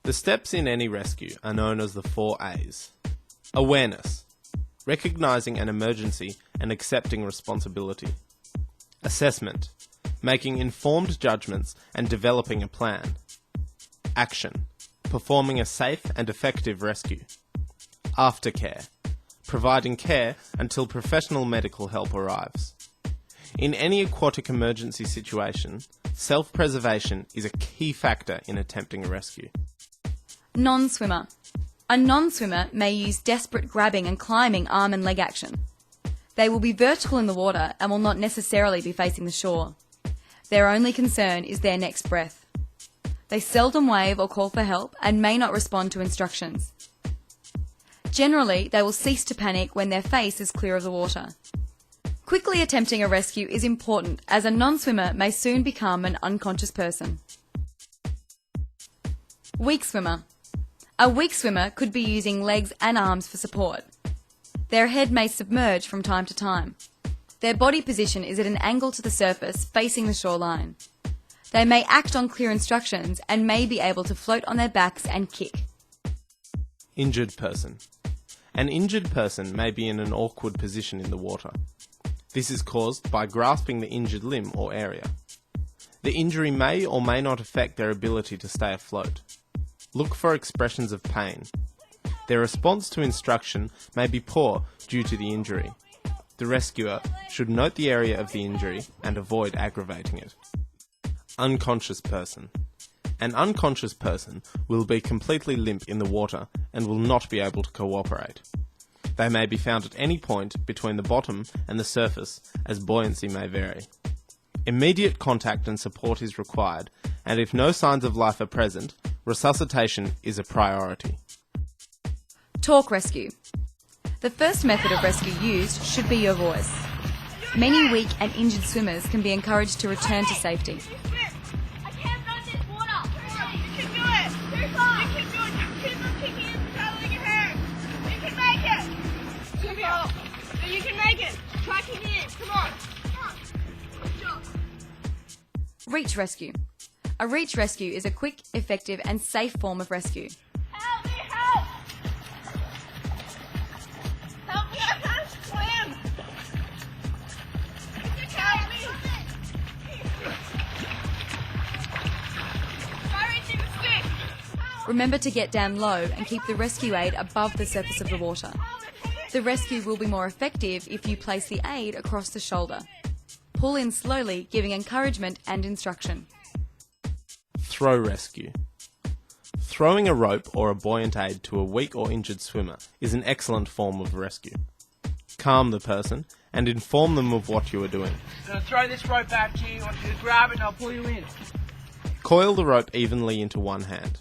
The steps in any rescue are known as the 4 A's. Awareness, recognising an emergency and accepting responsibility. Assessment, making informed judgments and developing a plan. Action, performing a safe and effective rescue. Aftercare, providing care until professional medical help arrives. In any aquatic emergency situation, self-preservation is a key factor in attempting a rescue. Non-swimmer. A non-swimmer may use desperate grabbing and climbing arm and leg action. They will be vertical in the water and will not necessarily be facing the shore. Their only concern is their next breath. They seldom wave or call for help and may not respond to instructions. Generally, they will cease to panic when their face is clear of the water. Quickly attempting a rescue is important, as a non-swimmer may soon become an unconscious person. Weak swimmer. A weak swimmer could be using legs and arms for support. Their head may submerge from time to time. Their body position is at an angle to the surface, facing the shoreline. They may act on clear instructions and may be able to float on their backs and kick. Injured person. An injured person may be in an awkward position in the water. This is caused by grasping the injured limb or area. The injury may or may not affect their ability to stay afloat. Look for expressions of pain. Their response to instruction may be poor due to the injury. The rescuer should note the area of the injury and avoid aggravating it. Unconscious person. An unconscious person will be completely limp in the water and will not be able to cooperate. They may be found at any point between the bottom and the surface, as buoyancy may vary. Immediate contact and support is required, and if no signs of life are present, resuscitation is a priority. Talk rescue. The first method of rescue used should be your voice. Many weak and injured swimmers can be encouraged to return to safety. I can't run this water. You can do it. You can do it. Just keep on kicking and paddling your hair. You can make it. You can make it. Try kicking it. Come on. Reach rescue. A reach rescue is a quick, effective and safe form of rescue. Help me, help! Help me, I can't swim! Help me! Try reaching the stick! Remember to get down low and keep the rescue aid above the surface of the water. The rescue will be more effective if you place the aid across the shoulder. Pull in slowly, giving encouragement and instruction. Throw rescue. Throwing a rope or a buoyant aid to a weak or injured swimmer is an excellent form of rescue. Calm the person and inform them of what you are doing. I'm going to throw this rope back to you. I want you to grab it and I'll pull you in. Coil the rope evenly into one hand.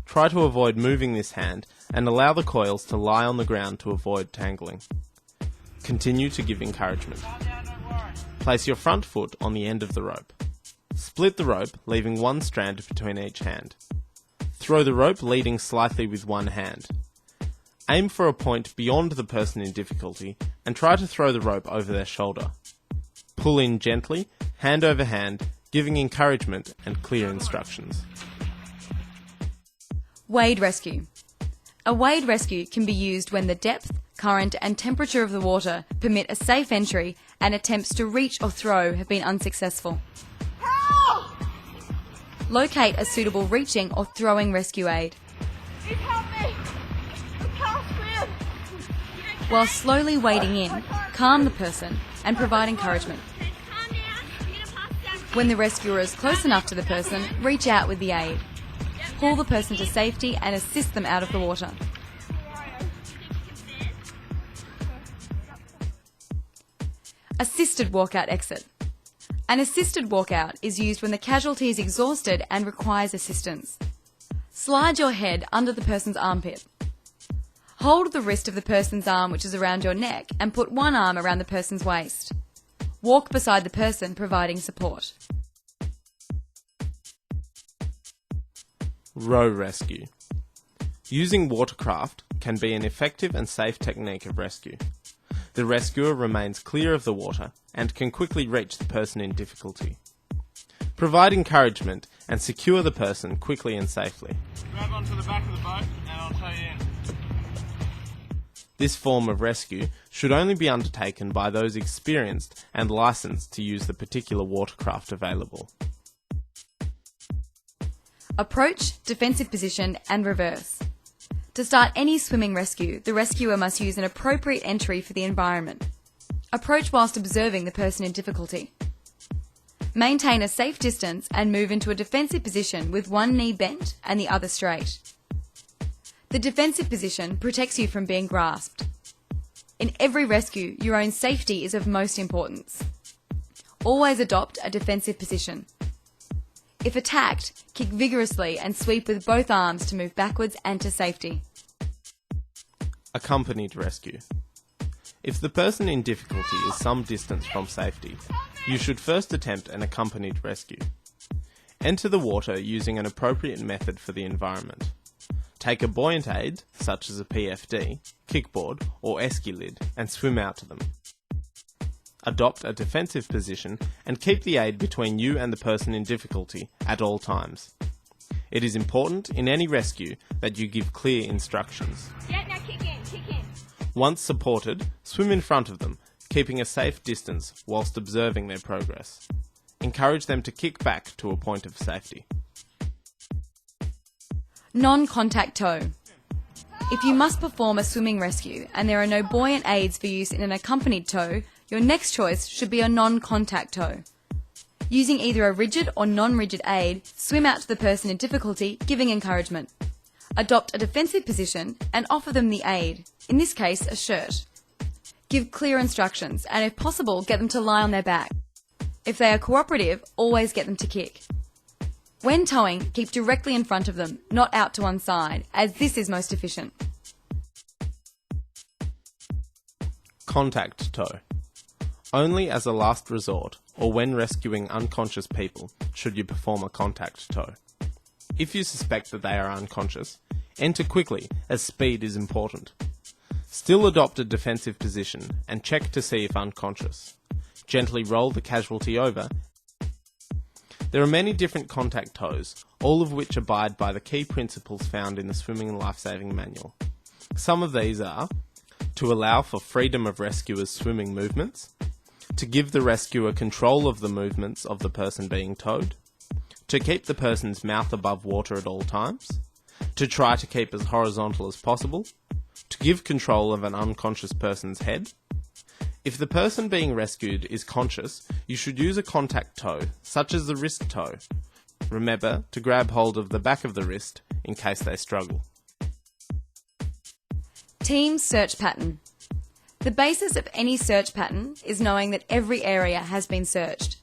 Try to avoid moving this hand and allow the coils to lie on the ground to avoid tangling. Continue to give encouragement. Calm down, don't worry. Place your front foot on the end of the rope. Split the rope, leaving one strand between each hand. Throw the rope leading slightly with one hand. Aim for a point beyond the person in difficulty and try to throw the rope over their shoulder. Pull in gently, hand over hand, giving encouragement and clear instructions. Wade rescue. A wade rescue can be used when the depth, current and temperature of the water permit a safe entry and attempts to reach or throw have been unsuccessful. Help! Locate a suitable reaching or throwing rescue aid. Please help me! I can't swim! While slowly wading in, calm the person and provide encouragement. Calm down. You're going to pass down. When the rescuer is close enough to the person, reach out with the aid. Pull the person to safety and assist them out of the water. Assisted walkout exit. An assisted walkout is used when the casualty is exhausted and requires assistance. Slide your head under the person's armpit. Hold the wrist of the person's arm which is around your neck and put one arm around the person's waist. Walk beside the person providing support. Row rescue. Using watercraft can be an effective and safe technique of rescue. The rescuer remains clear of the water and can quickly reach the person in difficulty. Provide encouragement and secure the person quickly and safely. Grab onto the back of the boat and I'll tow you in. This form of rescue should only be undertaken by those experienced and licensed to use the particular watercraft available. Approach, defensive position, and reverse. To start any swimming rescue, the rescuer must use an appropriate entry for the environment. Approach whilst observing the person in difficulty. Maintain a safe distance and move into a defensive position with one knee bent and the other straight. The defensive position protects you from being grasped. In every rescue, your own safety is of most importance. Always adopt a defensive position. If attacked, kick vigorously and sweep with both arms to move backwards and to safety. Accompanied rescue. If the person in difficulty is some distance from safety, you should first attempt an accompanied rescue. Enter the water using an appropriate method for the environment. Take a buoyant aid, such as a PFD, kickboard or esky lid, and swim out to them. Adopt a defensive position and keep the aid between you and the person in difficulty at all times. It is important in any rescue that you give clear instructions. Yeah, now kick in, kick in. Once supported, swim in front of them, keeping a safe distance whilst observing their progress. Encourage them to kick back to a point of safety. Non-contact tow. If you must perform a swimming rescue and there are no buoyant aids for use in an accompanied tow, your next choice should be a non-contact tow. Using either a rigid or non-rigid aid, swim out to the person in difficulty, giving encouragement. Adopt a defensive position and offer them the aid, in this case a shirt. Give clear instructions and if possible get them to lie on their back. If they are cooperative, always get them to kick. When towing, keep directly in front of them, not out to one side, as this is most efficient. Contact tow. Only as a last resort, or when rescuing unconscious people, should you perform a contact tow. If you suspect that they are unconscious, enter quickly, as speed is important. Still adopt a defensive position and check to see if unconscious. Gently roll the casualty over. There are many different contact tows, all of which abide by the key principles found in the Swimming and Lifesaving Manual. Some of these are to allow for freedom of rescuer's swimming movements, to give the rescuer control of the movements of the person being towed, to keep the person's mouth above water at all times, to try to keep as horizontal as possible, to give control of an unconscious person's head. If the person being rescued is conscious, you should use a contact tow, such as the wrist tow. Remember to grab hold of the back of the wrist in case they struggle. Team search pattern. The basis of any search pattern is knowing that every area has been searched.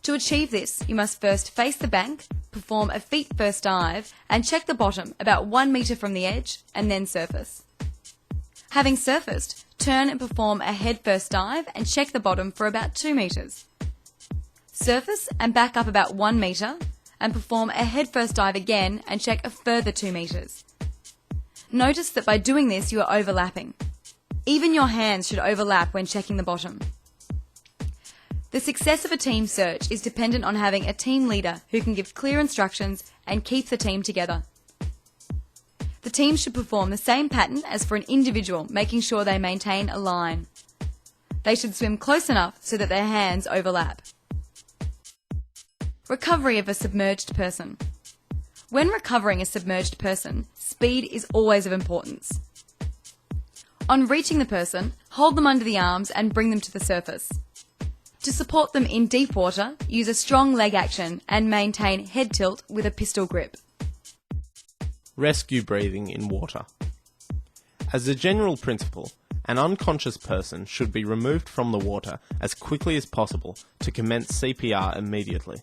To achieve this, you must first face the bank, perform a feet first dive, and check the bottom about 1 metre from the edge, and then surface. Having surfaced, turn and perform a head first dive and check the bottom for about 2 metres. Surface and back up about 1 metre, and perform a head first dive again and check a further 2 metres. Notice that by doing this you are overlapping. Even your hands should overlap when checking the bottom. The success of a team search is dependent on having a team leader who can give clear instructions and keep the team together. The team should perform the same pattern as for an individual, making sure they maintain a line. They should swim close enough so that their hands overlap. Recovery of a submerged person. When recovering a submerged person, speed is always of importance. On reaching the person, hold them under the arms and bring them to the surface. To support them in deep water, use a strong leg action and maintain head tilt with a pistol grip. Rescue breathing in water. As a general principle, an unconscious person should be removed from the water as quickly as possible to commence CPR immediately.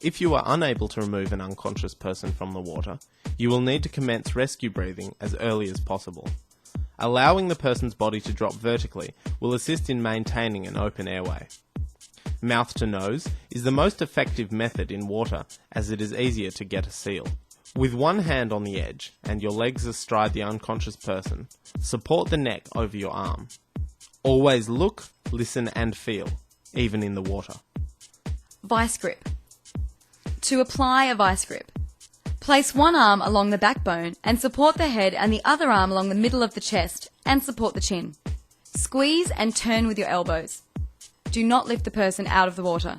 If you are unable to remove an unconscious person from the water, you will need to commence rescue breathing as early as possible. Allowing the person's body to drop vertically will assist in maintaining an open airway. Mouth to nose is the most effective method in water as it is easier to get a seal. With one hand on the edge and your legs astride the unconscious person, support the neck over your arm. Always look, listen and feel, even in the water. Vice grip. To apply a vice grip, place one arm along the backbone and support the head and the other arm along the middle of the chest and support the chin. Squeeze and turn with your elbows. Do not lift the person out of the water.